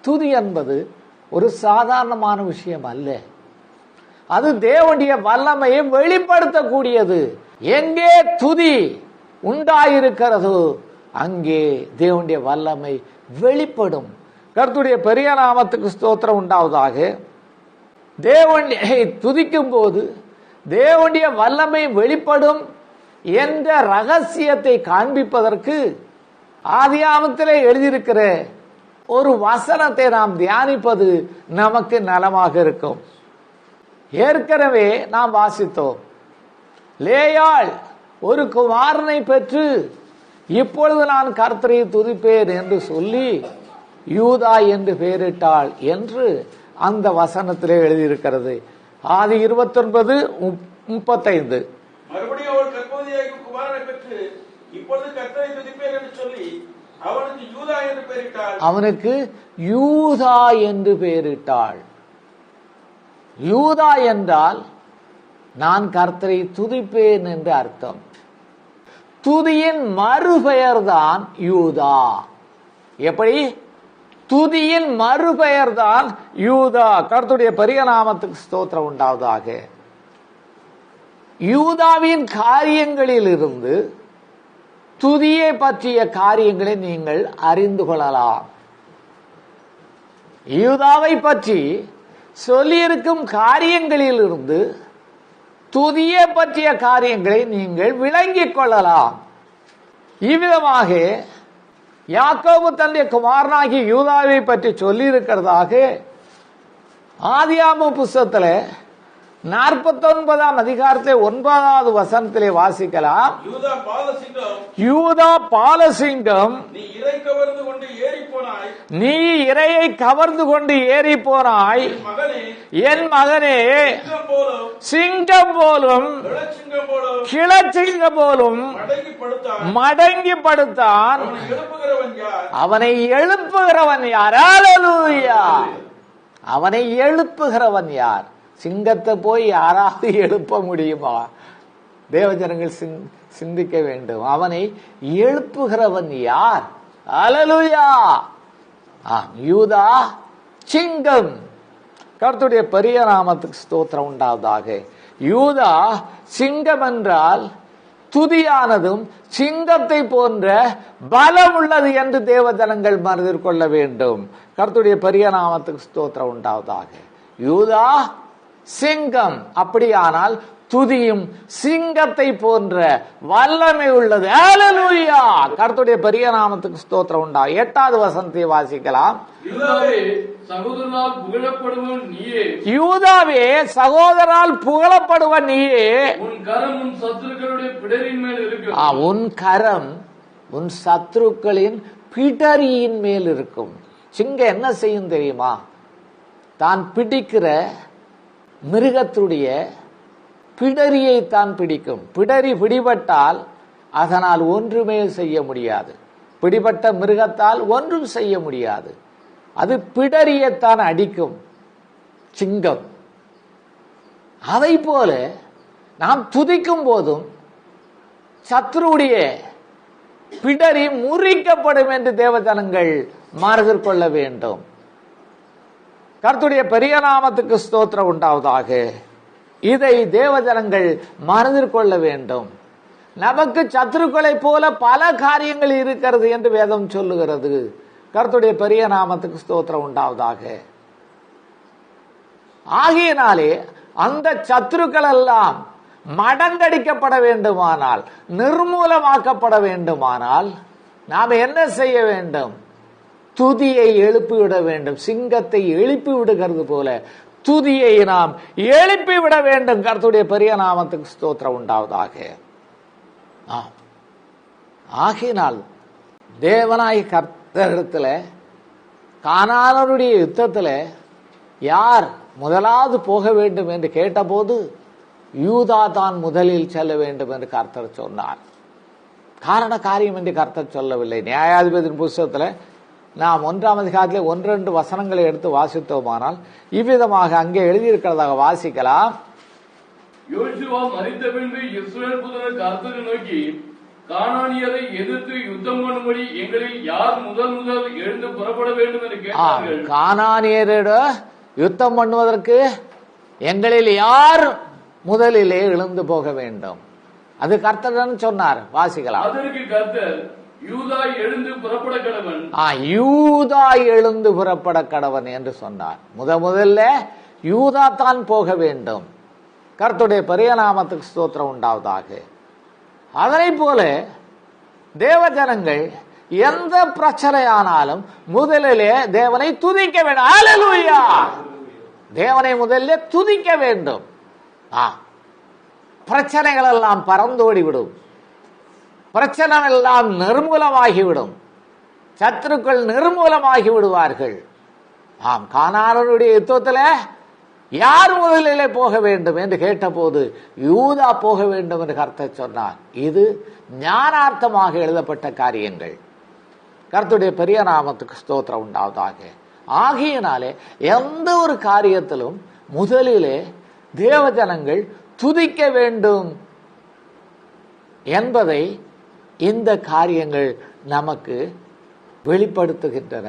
துதி என்பது ஒரு சாதாரணமான விஷயம் அல்ல. அது தேவனுடைய வல்லமையை வெளிப்படுத்தக்கூடியது. எங்கே துதி உண்டாயிருக்கிறதோ அங்கே தேவனுடைய வல்லமை வெளிப்படும். கர்த்தருடைய பெரிய நாமத்துக்கு ஸ்தோத்திரம் உண்டாவதாக. தேவனை துதிக்கும் போது தேவனுடைய வல்லமை வெளிப்படும் என்ற ரகசியத்தை காண்பிப்பதற்கு ஆதியாகமத்திலே எழுதியிருக்கிற ஒரு வசனத்தை நாம் தியானிப்பது நமக்கு நலமாக இருக்கும். ஏற்கனவே நாம் வாசித்தோம். லேயாள் ஒரு குமாரனை பெற்று இப்பொழுது நான் கர்த்தரை துதிப்பேன் என்று சொல்லி யூதா என்று பெயரிட்டாள் என்று அந்த வசனத்திலே எழுதியிருக்கிறது. ஆதி 29:35. மறுபடியும் அவள் கர்ப்பவதியாகிய குமாரனை பெற்று இப்பொழுது கர்த்தரை துதிப்பேன் என்று சொல்லி அவனுக்கு யூதா என்று பெயரிட்டாள். அவனுக்கு யூதா என்று பெயரிட்டாள். யூதா என்றால் நான் கர்த்தரை துதிப்பேன் என்று அர்த்தம். துதியின் மறுபெயர் தான் யூதா. எப்படி? துதியின் மறுபெயர் தான் யூதா. கர்த்தருடைய பெரிய நாமத்துக்கு ஸ்தோத்திரம் உண்டாவதாக. யூதாவின் காரியங்களில் இருந்து துதியை பற்றிய காரியங்களை நீங்கள் அறிந்து கொள்ளலாம். யூதாவை பற்றி சொல்லியிருக்கும் காரியங்களில் இருந்து துதியை பற்றிய காரியங்களை நீங்கள் விளங்கிக் கொள்ளலாம். இவ்விதமாக யாக்கோபு தன்னுடைய குமாரனாகிய யூதாவை பற்றி சொல்லி இருக்கிறதாக ஆதியாகம புத்தகத்தில் 49ஆம் அதிகாரத்திலே 9வது வசனத்திலே வாசிக்கலாம். யூதா பாலசிங்கம், நீ இரையை கவர்ந்து கொண்டு ஏறி போனாய். என் மகனே, சிங்கம் போலும் கிளச்சிங்கம் போலும் மடங்கி படுத்தான். அவனை எழுப்புகிறவன் யார்? அல்லேலூயா. அவனை எழுப்புகிறவன் யார்? சிங்கத்தை போய் யாராவது எழுப்ப முடியுமா? தேவஜனங்கள் சிந்திக்க வேண்டும். அவனை எழுப்புகிறவன் யார்? அல்லேலூயா. யூதா சிங்கம். கர்த்தருடைய பெரிய நாமத்துக்கு ஸ்தோத்திரம் உண்டாவதாக. யூதா சிங்கம் என்றால் துதியானதும் சிங்கத்தை போன்ற பலம் உள்ளது என்று தேவஜனங்கள் மனதில் கொள்ள வேண்டும். கர்த்தருடைய பெரிய நாமத்துக்கு ஸ்தோத்திரம் உண்டாவதாக. யூதா சிங்கம். அப்படியானால் துதியும் சிங்கத்தை போன்ற வல்லமை உள்ளது. அல்லேலூயா. கர்த்தருடைய பெரிய நாமத்துக்கு ஸ்தோத்திரம் உண்டா. 8வது வசனத்தை வாசிக்கலாம். யூதாவே சகோதரால் புகழப்படுவன் நீயே. உன் கரம் உன் சத்துருக்களின் பிடரியின் மேல் இருக்கும். சிங்கம் என்ன செய்யும் தெரியுமா? தான் பிடிக்கிற மிருகத்துடைய பிடரியை தான் பிடிக்கும். பிடரி பிடிபட்டால் அதனால் ஒன்றுமே செய்ய முடியாது. பிடிபட்ட மிருகத்தால் ஒன்றும் செய்ய முடியாது. அது பிடரியைத்தான் அடிக்கும் சிங்கம். அதை போல நாம் துதிக்கும் போதும் சத்ருடைய பிடரி முறிக்கப்படும் என்று தேவஜனங்கள் மனதில் கொள்ள வேண்டும். கர்த்தருடைய பெரிய நாமத்துக்கு ஸ்தோத்திரம் உண்டாவதாக. இதை தேவஜனங்கள் மனதில் கொள்ள வேண்டும். நமக்கு சத்துருக்களை போல பல காரியங்கள் இருக்கிறது என்று வேதம் சொல்லுகிறது. கர்த்தருடைய பெரிய நாமத்துக்கு ஸ்தோத்திரம் உண்டாவதாக. ஆகையினாலே அந்த சத்துருக்கள் எல்லாம் மடங்கடிக்கப்பட வேண்டுமானால், நிர்மூலமாக்கப்பட வேண்டுமானால் நாம் என்ன செய்ய வேண்டும்? துதியை எழுப்பிவிட வேண்டும். சிங்கத்தை எழுப்பி விடுகிறது போல துதியை நாம் எழுப்பிவிட வேண்டும். கர்த்தருடைய பெரிய நாமத்துக்கு ஸ்தோத்திரம் உண்டாவதாக. ஆகினால் தேவனாய் கர்த்தரிடத்தில் கானானுடைய யுத்தத்தில் யார் முதலாவது போக வேண்டும் என்று கேட்டபோது யூதா தான் முதலில் செல்ல வேண்டும் என்று கர்த்தர் சொன்னார். காரண காரியம் என்று கர்த்தர் சொல்லவில்லை. நியாயாதிபதியின் புத்தகத்தில் நாம் 1ஆம் அதிகாரத்திலே 1-2 வசனங்களை எடுத்து வாசித்தோமானால் இவ்விதமாக அங்கே எழுதியிருக்கிறதாக வாசிக்கலாம். யோசுவா மரித்த பின்பு இஸ்ரவேல் புத்திரர் கர்த்தரை நோக்கி, கானானியரை எதிர்த்து யுத்தம் பண்ணும்படி எங்களில் யார் முதல் எழுந்து புறப்பட வேண்டும் என்று கேட்டார்கள். கானானியரோட யுத்தம் பண்ணுவதற்கு எங்களில் யார் முதலிலே எழுந்து போக வேண்டும்? அது கர்த்தர் சொன்னார். வாசிக்கலாம். அதற்கு கர்த்தர், யூதா எழுந்து புறப்பட கடவன். யூதா எழுந்து புறப்பட கடவன் என்று சொன்னார். முதல்ல யூதா தான் போக வேண்டும். கர்த்தருடைய பெரிய நாமத்துக்கு ஸ்தோத்திரம் உண்டாவதாக. அதனை போல தேவஜனங்கள் எந்த பிரச்சனையானாலும் முதலிலே தேவனை துதிக்க வேண்டும். ஹல்லேலூயா! தேவனை முதல்ல துதிக்க வேண்டும். பிரச்சனைகள் எல்லாம் பறந்தோடிவிடும். பிரச்சனை எல்லாம் நிர்மூலமாகிவிடும். சத்துருக்கள் நிர்மூலமாகி விடுவார்கள். கானானுடைய யுத்தத்தில் யார் முதலிலே போக வேண்டும் என்று கேட்டபோது யூதா போக வேண்டும் என்று கர்த்தர் சொன்னார். இது ஞானார்த்தமாக எழுதப்பட்ட காரியங்கள். கர்த்தருடைய பெரிய நாமத்துக்கு ஸ்தோத்திரம் உண்டாவதாக. ஆகையினாலே எந்த ஒரு காரியத்திலும் முதலிலே தேவஜனங்கள் துதிக்க வேண்டும் என்பதை இந்த காரியங்கள் நமக்கு வெளிப்படுத்துகின்றன.